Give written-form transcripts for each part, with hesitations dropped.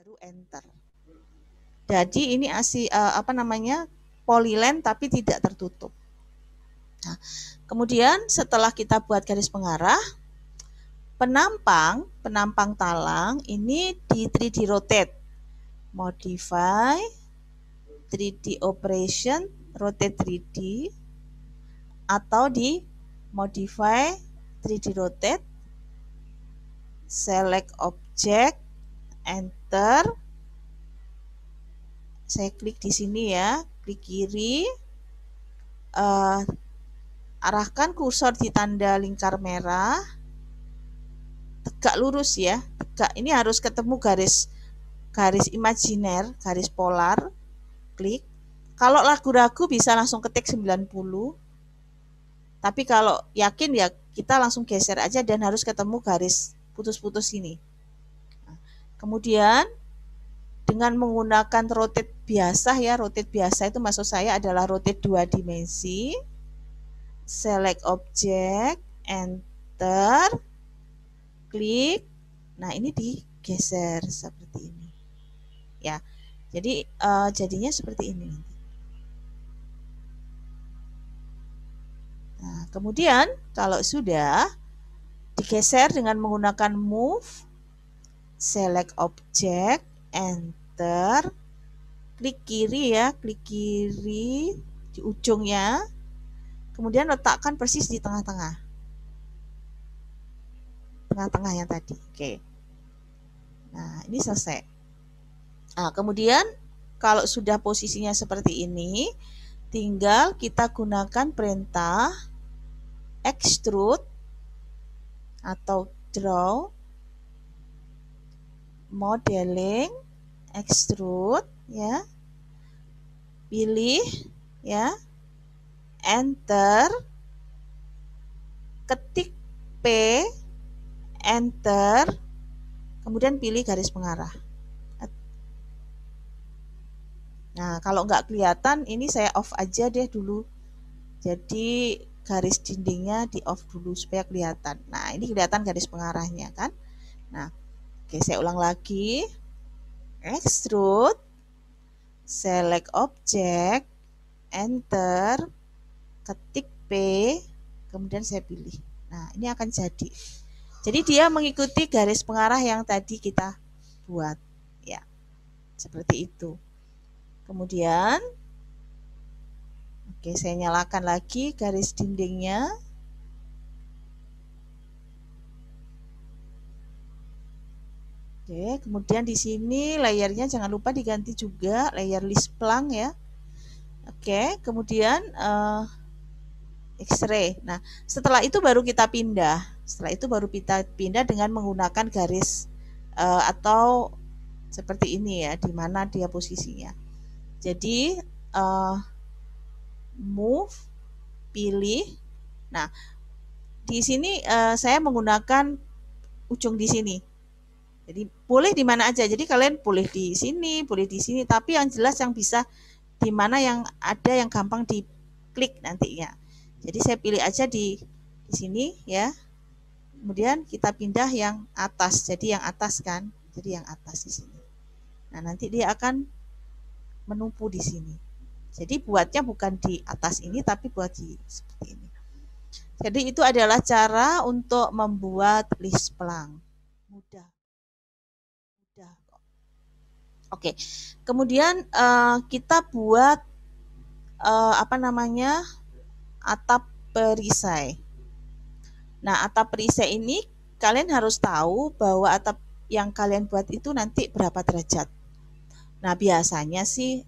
baru enter. Jadi ini polyline tapi tidak tertutup. Nah, kemudian setelah kita buat garis pengarah, penampang talang ini di 3D rotate, modify 3D operation, rotate 3D, atau di modify 3D rotate, select object, enter. Saya klik di sini ya, klik kiri, arahkan kursor di tanda lingkar merah, tegak lurus ya, tegak. Ini harus ketemu garis imajiner, garis polar, klik. Kalau ragu-ragu bisa langsung ketik 90. Tapi kalau yakin ya kita langsung geser aja dan harus ketemu garis putus-putus ini. Kemudian dengan menggunakan rotate biasa ya, rotate biasa itu maksud saya adalah rotate 2 dimensi, select object, enter, klik. Nah, ini digeser seperti ini. Ya. Jadi jadinya seperti ini. Nah, kemudian kalau sudah digeser dengan menggunakan move, select object, enter, klik kiri ya, klik kiri di ujungnya, kemudian letakkan persis di tengah-tengah yang tadi. Oke. Nah, ini selesai. Nah, kemudian kalau sudah posisinya seperti ini, tinggal kita gunakan perintah extrude atau draw, modeling, extrude ya, pilih ya, enter, ketik P, enter, kemudian pilih garis pengarah. Nah, kalau nggak kelihatan, ini saya off aja deh dulu. Jadi garis dindingnya di off dulu supaya kelihatan. Nah, ini kelihatan garis pengarahnya kan. Nah, oke, saya ulang lagi. Extrude, select object, enter, ketik P, kemudian saya pilih. Nah, ini akan jadi. Jadi dia mengikuti garis pengarah yang tadi kita buat. Ya, seperti itu. Kemudian, oke, saya nyalakan lagi garis dindingnya. Oke, kemudian di sini layarnya jangan lupa diganti juga, layer list plank ya. Oke, kemudian X-ray. Nah, setelah itu baru kita pindah. Setelah itu baru kita pindah dengan menggunakan garis atau seperti ini ya, di mana dia posisinya. Jadi move, pilih. Nah, di sini saya menggunakan ujung di sini. Jadi boleh di mana aja. Jadi kalian boleh di sini, tapi yang jelas yang bisa di mana yang ada yang gampang diklik nantinya. Jadi saya pilih aja di sini ya. Kemudian kita pindah yang atas. Jadi yang atas kan. Jadi yang atas di sini. Nah, nanti dia akan menumpu di sini. Jadi buatnya bukan di atas ini tapi buat di seperti ini. Jadi itu adalah cara untuk membuat list plank. Mudah. Oke, kemudian kita buat atap perisai. Nah, atap perisai ini kalian harus tahu bahwa atap yang kalian buat itu nanti berapa derajat. Nah, biasanya sih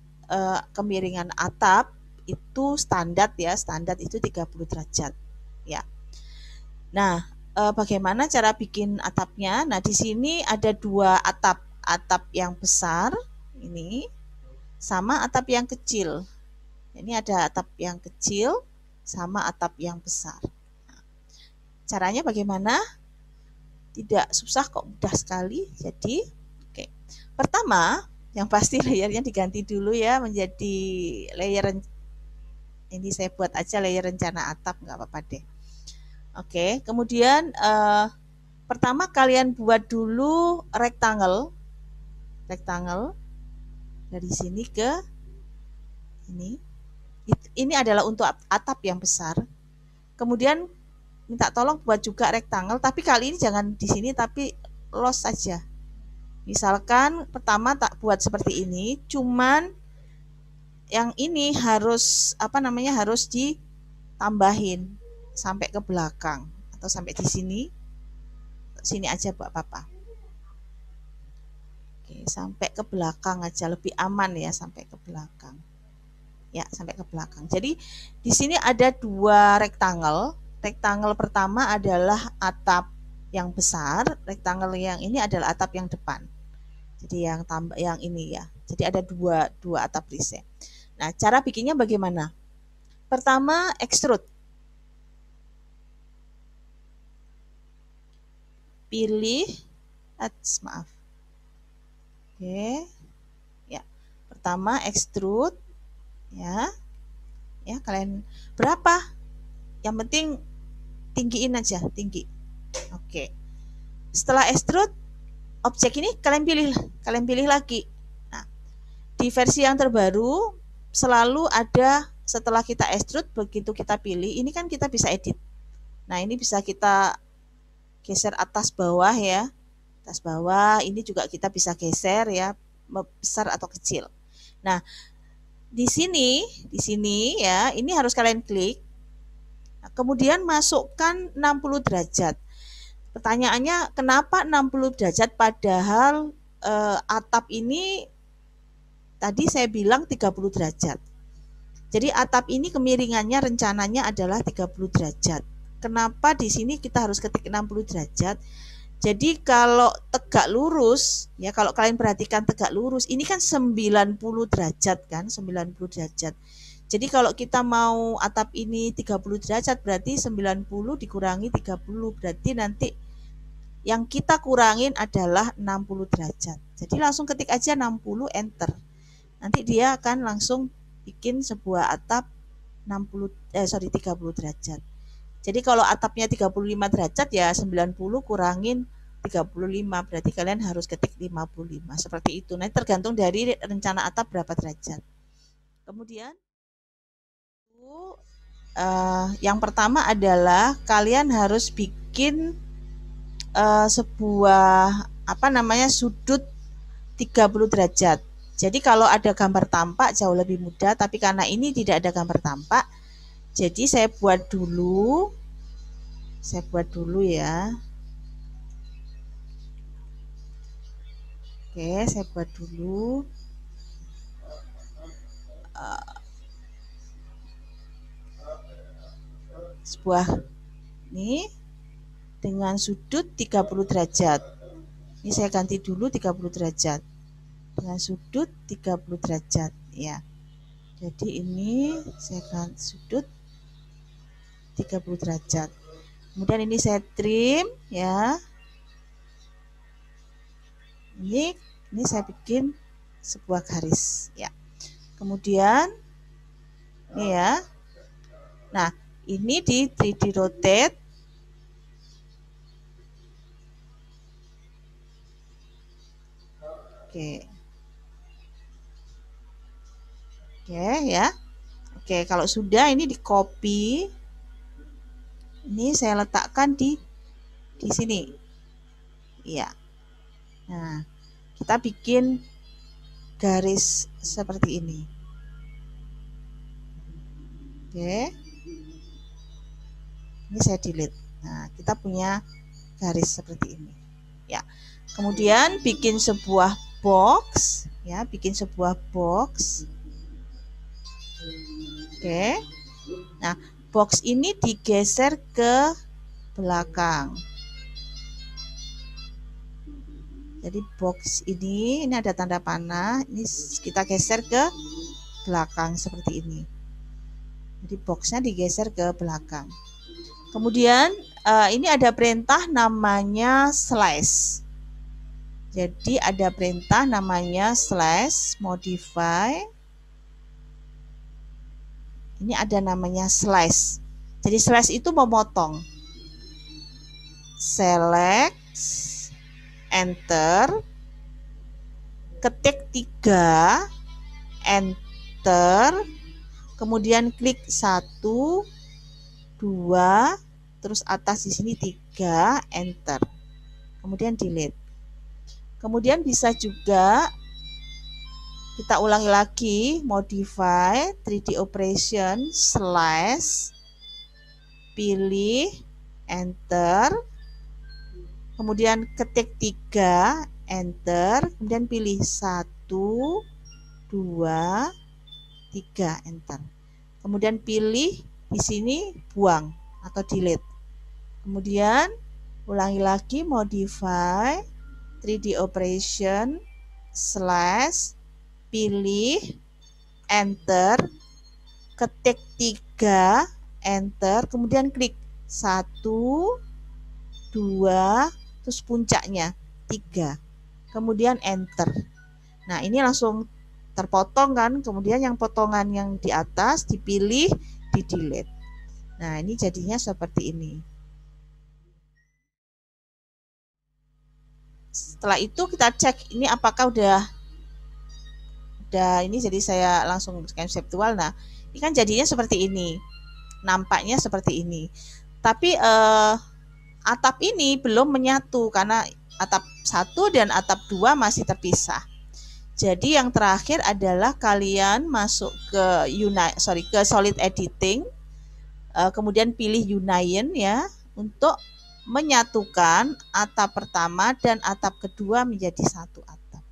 kemiringan atap itu standar ya, standar itu 30 derajat ya. Nah, bagaimana cara bikin atapnya? Nah, di sini ada dua atap yang besar ini sama atap yang kecil. Ini ada atap yang kecil sama atap yang besar. Nah, caranya bagaimana? Tidak susah kok, mudah sekali. Jadi, oke. Pertama, yang pasti layernya diganti dulu ya menjadi layer, ini saya buat aja layer rencana atap, nggak apa-apa deh. Oke, kemudian pertama kalian buat dulu rectangle. Rectangle dari sini ke ini. Ini adalah untuk atap yang besar. Kemudian minta tolong buat juga rectangle, tapi kali ini jangan di sini tapi los saja. Misalkan pertama tak buat seperti ini, cuman yang ini harus harus ditambahin sampai ke belakang atau sampai di sini. Sini aja buat Papa. Oke, sampai ke belakang aja lebih aman ya, sampai ke belakang. Ya, sampai ke belakang. Jadi di sini ada dua rectangle. Rectangle pertama adalah atap yang besar, rectangle yang ini adalah atap yang depan. Jadi yang ini ya. Jadi ada dua atap perisai. Nah, cara bikinnya bagaimana? Pertama, extrude. Pilih maaf. Oke. Ya. Pertama extrude ya. Ya, kalian berapa? Yang penting tinggiin aja, tinggi. Oke. Setelah extrude, objek ini kalian pilih lagi. Nah, di versi yang terbaru selalu ada setelah kita extrude, begitu kita pilih, ini kan kita bisa edit. Nah, ini bisa kita geser atas bawah ya. Atas bawah, ini juga kita bisa geser ya, besar atau kecil. Nah, di sini ya, ini harus kalian klik. Nah, kemudian masukkan 60 derajat. Pertanyaannya, kenapa 60 derajat padahal atap ini tadi saya bilang 30 derajat. Jadi atap ini kemiringannya rencananya adalah 30 derajat. Kenapa di sini kita harus ketik 60 derajat? Jadi kalau tegak lurus, ya kalau kalian perhatikan tegak lurus, ini kan 90 derajat kan, 90 derajat. Jadi kalau kita mau atap ini 30 derajat, berarti 90 dikurangi 30, berarti nanti yang kita kurangin adalah 60 derajat. Jadi langsung ketik aja 60, enter. Nanti dia akan langsung bikin sebuah atap 30 derajat. Jadi kalau atapnya 35 derajat ya 90 kurangin 35, berarti kalian harus ketik 55. Seperti itu. Nanti tergantung dari rencana atap berapa derajat. Kemudian yang pertama adalah kalian harus bikin sebuah sudut 30 derajat. Jadi kalau ada gambar tampak jauh lebih mudah, tapi karena ini tidak ada gambar tampak, jadi saya buat dulu ya. Oke, saya buat dulu. Sebuah ini dengan sudut 30 derajat. Ini saya ganti dulu 30 derajat. Dengan sudut 30 derajat ya. Jadi ini saya ganti sudut 30 derajat. Kemudian ini saya trim ya. Ini saya bikin sebuah garis ya. Kemudian ini ya. Nah, ini di 3D rotate. Oke. Oke ya. Oke, kalau sudah ini di copy. Ini saya letakkan di sini. Iya. Nah, kita bikin garis seperti ini. Oke. Ini saya delete. Nah, kita punya garis seperti ini. Ya. Kemudian bikin sebuah box, ya, bikin sebuah box. Oke. Nah, box ini digeser ke belakang. Jadi box ini ada tanda panah, ini kita geser ke belakang seperti ini. Jadi boxnya digeser ke belakang. Kemudian ini ada perintah namanya slash. Jadi ada perintah namanya slash modify. Ini ada namanya slash. Jadi slash itu memotong. Select, enter. ketik 3, enter, kemudian klik 1, 2, terus atas di sini 3, enter, kemudian delete. Kemudian bisa juga kita ulangi lagi, modify 3D operation slash, pilih, enter, kemudian ketik 3, enter, kemudian pilih 1, 2, 3, enter. Kemudian pilih di sini buang atau delete. Kemudian ulangi lagi, modify 3D operation slash, pilih, enter, ketik 3, enter, kemudian klik 1, 2, terus puncaknya 3, kemudian enter. Nah, ini langsung terpotong kan, kemudian yang potongan yang di atas dipilih, di delete. Nah, ini jadinya seperti ini. Setelah itu kita cek ini apakah udah ini, jadi saya langsung konseptual. Nah, ini kan jadinya seperti ini, nampaknya seperti ini, tapi atap ini belum menyatu karena atap 1 dan atap 2 masih terpisah. Jadi yang terakhir adalah kalian masuk ke ke Solid Editing, kemudian pilih Union ya, untuk menyatukan atap pertama dan atap kedua menjadi satu atap.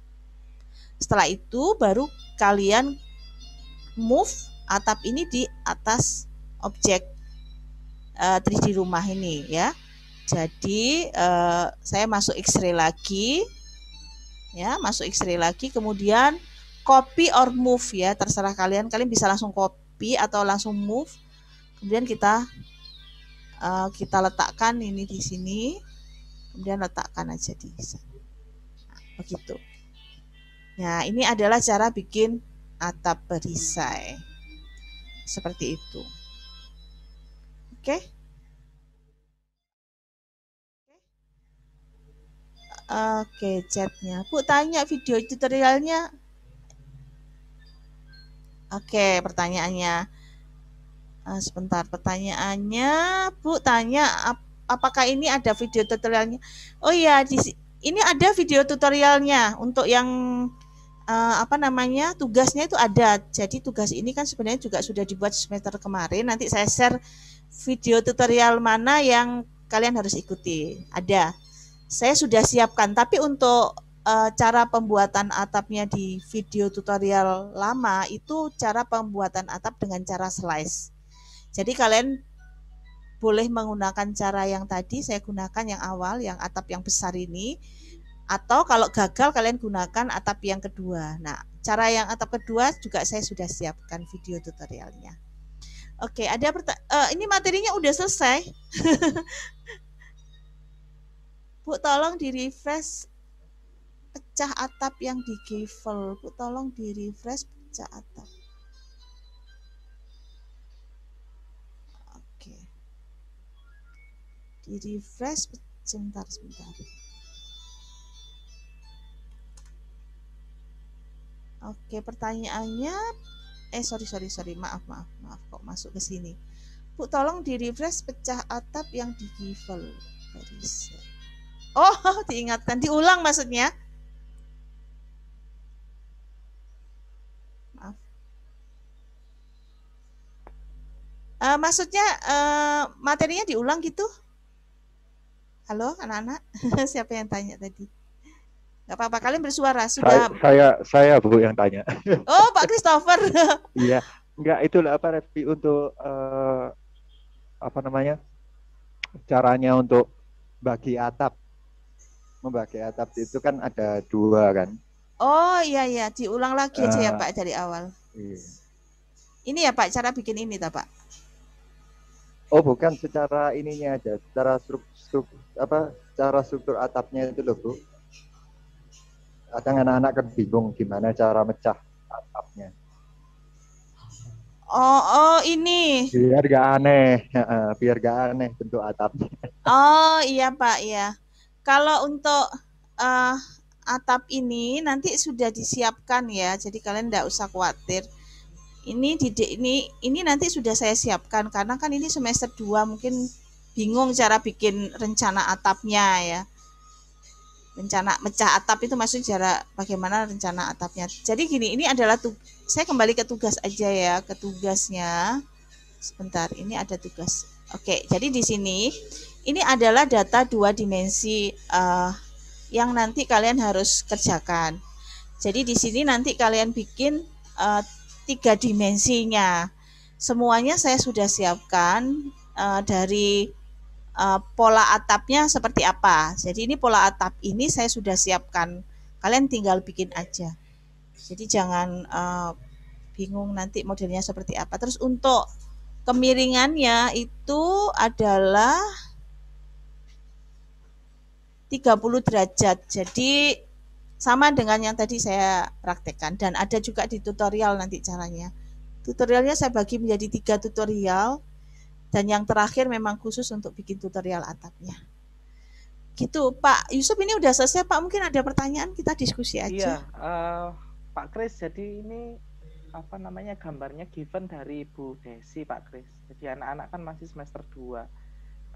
Setelah itu baru kalian move atap ini di atas objek 3D rumah ini ya. Jadi saya masuk X-ray lagi ya, masuk X-ray lagi, kemudian copy or move ya, terserah kalian bisa langsung copy atau langsung move. Kemudian kita letakkan ini di sini, kemudian letakkan aja di sana. Nah, begitu. Nah, ini adalah cara bikin atap perisai. Seperti itu. Oke. Oke, chatnya. Bu, tanya video tutorialnya. Oke, pertanyaannya. Sebentar, pertanyaannya, Bu, tanya apakah ini ada video tutorialnya? Oh iya, ini ada video tutorialnya untuk yang tugasnya itu ada. Jadi tugas ini kan sebenarnya juga sudah dibuat semester kemarin. Nanti saya share video tutorial mana yang kalian harus ikuti. Ada. Saya sudah siapkan, tapi untuk cara pembuatan atapnya di video tutorial lama itu cara pembuatan atap dengan cara slice. Jadi kalian boleh menggunakan cara yang tadi saya gunakan yang awal, yang atap yang besar ini. Atau kalau gagal kalian gunakan atap yang kedua. Nah, cara yang atap kedua juga saya sudah siapkan video tutorialnya. Oke, ada ini materinya udah selesai. Bu, tolong di-refresh pecah atap yang di gavel. Bu, tolong di-refresh pecah atap. Oke. Di-refresh sebentar. Oke, pertanyaannya sorry, maaf kok masuk ke sini. Bu, tolong di-refresh pecah atap yang di gavel. Oh, diingatkan, diulang maksudnya. Maaf. Maksudnya materinya diulang gitu? Halo, anak-anak? Siapa yang tanya tadi? Nggak apa-apa, kalian bersuara. Sudah. Saya Bu yang tanya. Oh, Pak Christopher. Iya, enggak, itulah Revi untuk caranya untuk membagi atap itu kan ada 2 kan. Oh iya, diulang lagi aja ya Pak dari awal. Iya. Ini ya Pak, cara bikin ini tak Pak? Oh bukan, secara ininya aja, secara struktur atapnya itu loh Bu. Kadang anak-anak kan bingung gimana cara mecah atapnya. Oh ini. Biar gak aneh bentuk atapnya. Oh iya Pak, ya. Kalau untuk atap ini nanti sudah disiapkan ya, jadi kalian tidak usah khawatir. Ini nanti sudah saya siapkan karena kan ini semester 2 mungkin bingung cara bikin rencana atapnya ya. Rencana mecah atap itu maksudnya cara bagaimana rencana atapnya. Jadi gini, ini adalah saya kembali ke tugas aja ya, ke tugasnya. Sebentar, ini ada tugas. Oke, jadi di sini ini adalah data 2 dimensi yang nanti kalian harus kerjakan. Jadi di sini nanti kalian bikin 3 dimensinya. Semuanya saya sudah siapkan dari pola atapnya seperti apa. Jadi ini pola atap ini saya sudah siapkan. Kalian tinggal bikin aja. Jadi jangan bingung nanti modelnya seperti apa. Terus untuk kemiringannya itu adalah 30 derajat. Jadi sama dengan yang tadi saya praktekkan dan ada juga di tutorial nanti caranya. Tutorialnya saya bagi menjadi 3 tutorial dan yang terakhir memang khusus untuk bikin tutorial atapnya. Gitu, Pak Yusuf, ini udah selesai Pak, mungkin ada pertanyaan kita diskusi aja. Iya, Pak Kris, jadi ini apa namanya gambarnya given dari Bu Desi Pak Kris. Jadi anak-anak kan masih semester 2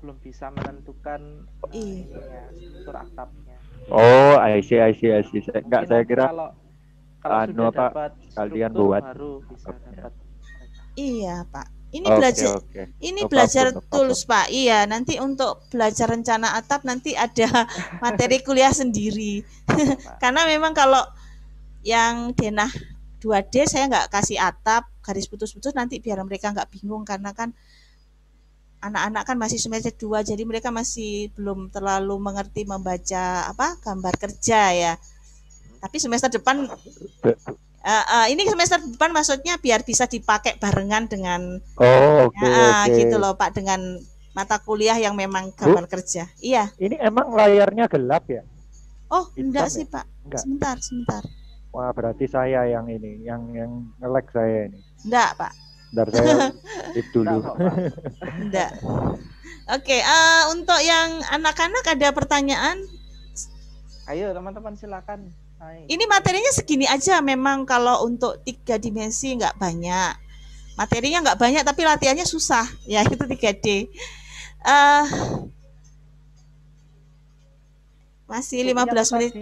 belum bisa menentukan struktur atapnya. Oh, I see. Enggak, saya kira kalau sudah dapat kalian buat baru bisa dapat. Iya, Pak. Ini belajar tools, Pak. Iya, nanti untuk belajar rencana atap nanti ada materi kuliah sendiri. Karena memang kalau yang denah 2D saya nggak kasih atap, garis putus-putus nanti biar mereka nggak bingung karena kan anak-anak kan masih semester 2 jadi mereka masih belum terlalu mengerti membaca gambar kerja ya. Tapi semester depan ini semester depan maksudnya biar bisa dipakai barengan dengan gitu loh Pak, dengan mata kuliah yang memang gambar kerja. Iya. Ini emang layarnya gelap ya? Oh, enggak sih Pak. Enggak. Sebentar. Wah, berarti saya yang ini, yang nge-lag saya ini. Enggak, Pak. Bentar saya dulu. Enggak. Oke, untuk yang anak-anak ada pertanyaan? Ayo teman-teman silakan. Ini materinya segini aja, memang kalau untuk 3 dimensi nggak banyak. Materinya nggak banyak tapi latihannya susah, ya itu 3D. Masih 15 menit.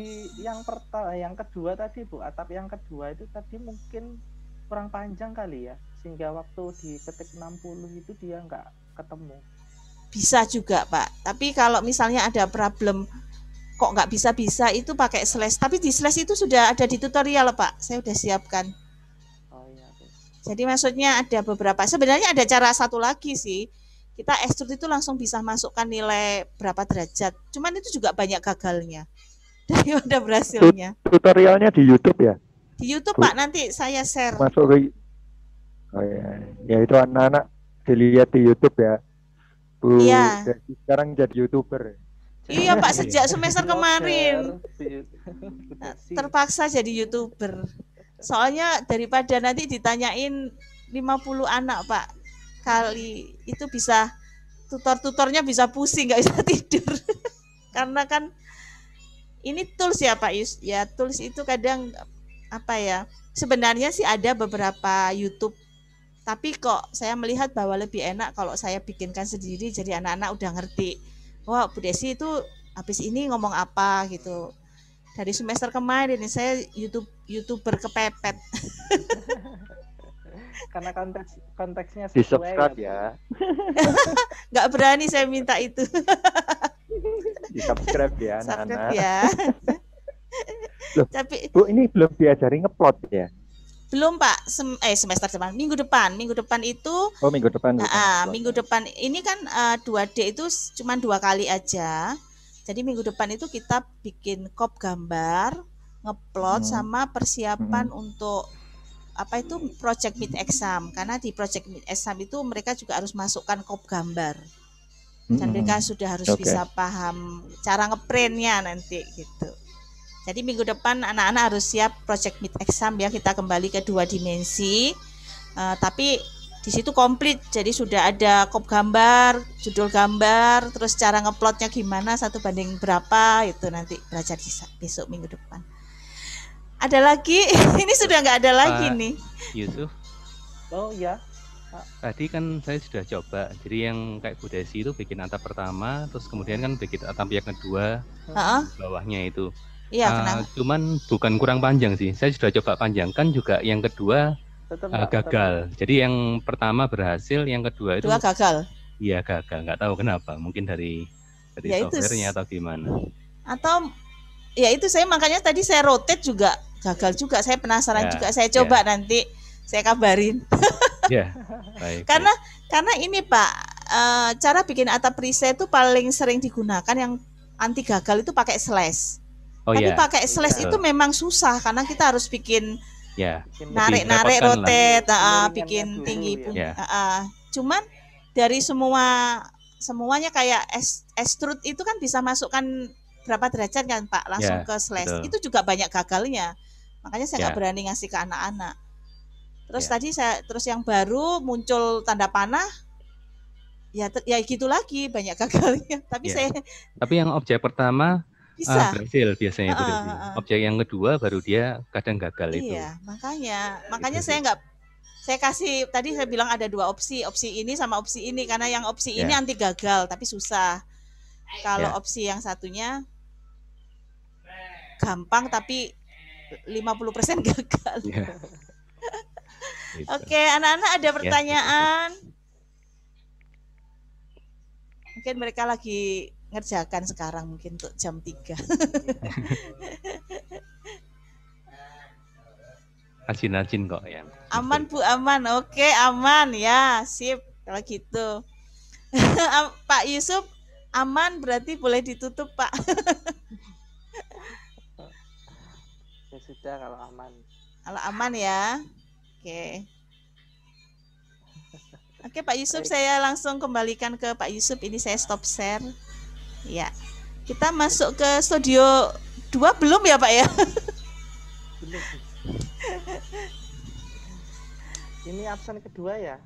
Yang kedua tadi Bu, atap yang kedua itu tadi mungkin kurang panjang kali ya, sehingga waktu diketik 60 itu dia nggak ketemu. Bisa juga Pak, tapi kalau misalnya ada problem kok nggak bisa itu pakai slash, tapi di slash itu sudah ada di tutorial Pak, saya udah siapkan. Oh iya. Jadi maksudnya ada beberapa, sebenarnya ada cara satu lagi sih, kita extrude itu langsung bisa masukkan nilai berapa derajat, cuman itu juga banyak gagalnya daripada berhasilnya. Tutorialnya di YouTube ya? Di YouTube Pak, nanti saya share. Masuk ke ya itu anak-anak dilihat di YouTube ya. Bu, iya. Sekarang jadi YouTuber. Iya Pak, sejak semester kemarin terpaksa jadi YouTuber. Soalnya daripada nanti ditanyain 50 anak Pak, kali itu bisa tutornya bisa pusing, nggak bisa tidur. Karena kan ini tools ya Pak Yus, ya tools itu kadang sebenarnya sih ada beberapa YouTube, tapi kok saya melihat bahwa lebih enak kalau saya bikinkan sendiri, jadi anak-anak udah ngerti. Wah, Bu Desi itu habis ini ngomong apa gitu. Dari semester kemarin saya YouTuber kepepet. Karena konteksnya di subscribe ya. Nggak berani saya minta itu. Di subscribe ya anak-anak. Ya. Loh, tapi Bu ini belum diajari ngeplot ya? Belum Pak, semester depan, minggu depan itu. Oh, minggu depan. Minggu depan ini kan 2D itu cuma 2 kali aja. Jadi minggu depan itu kita bikin kop gambar, ngeplot sama persiapan untuk project mid exam. Karena di project mid exam itu mereka juga harus masukkan kop gambar. Dan mereka sudah harus bisa paham cara ngeprintnya nanti gitu. Jadi minggu depan anak-anak harus siap project mid exam ya, kita kembali ke 2 dimensi. Tapi Di situ komplit, jadi sudah ada kop gambar, judul gambar, terus cara ngeplotnya gimana, 1:1 berapa, itu nanti belajar besok minggu depan. Ada lagi? Ini sudah nggak ada lagi nih. Yusuf. Oh ya. Tadi kan saya sudah coba, jadi yang kayak Bu Desi itu bikin atap pertama, terus kemudian kan bikin atap yang kedua, bawahnya itu. Iya, kenapa? Cuman bukan kurang panjang sih, saya sudah coba panjangkan juga, yang kedua gagal. Jadi yang pertama berhasil, yang kedua itu gagal. Iya gagal, nggak tahu kenapa, mungkin dari ya softwarenya atau gimana. Atau ya itu saya makanya tadi saya rotate juga gagal juga, saya penasaran juga, saya coba nanti saya kabarin. Ya, baik. Karena ini Pak, cara bikin atap perisai itu paling sering digunakan yang anti gagal itu pakai slash. Tapi pakai slash itu memang susah karena kita harus bikin narik rotate, bikin tinggi pun. Cuman dari semuanya kayak extrude itu kan bisa masukkan berapa derajat kan Pak, langsung ke slash. Betul. Itu juga banyak gagalnya. Makanya saya nggak berani ngasih ke anak-anak. Terus tadi terus yang baru muncul tanda panah, ya gitu lagi banyak gagalnya. Tapi yang objek pertama berhasil biasanya. Objek yang kedua baru dia kadang gagal itu. Iya, makanya saya kasih, tadi saya bilang ada 2 opsi ini sama opsi ini, karena yang opsi ini anti gagal tapi susah. Kalau opsi yang satunya gampang tapi 50% gagal. Oke, anak-anak ada pertanyaan? Mungkin mereka lagi ngerjakan sekarang, mungkin untuk jam 3. Rajin kok ya. Aman Bu, aman. Oke, aman ya. Sip kalau gitu. Pak Yusuf, aman berarti boleh ditutup, Pak. Ya sudah kalau aman. Kalau aman ya. Oke Pak Yusuf, saya langsung kembalikan ke Pak Yusuf. Ini saya stop share. Ya. Kita masuk ke studio 2 belum ya Pak ya? Belum. Ini absen kedua ya?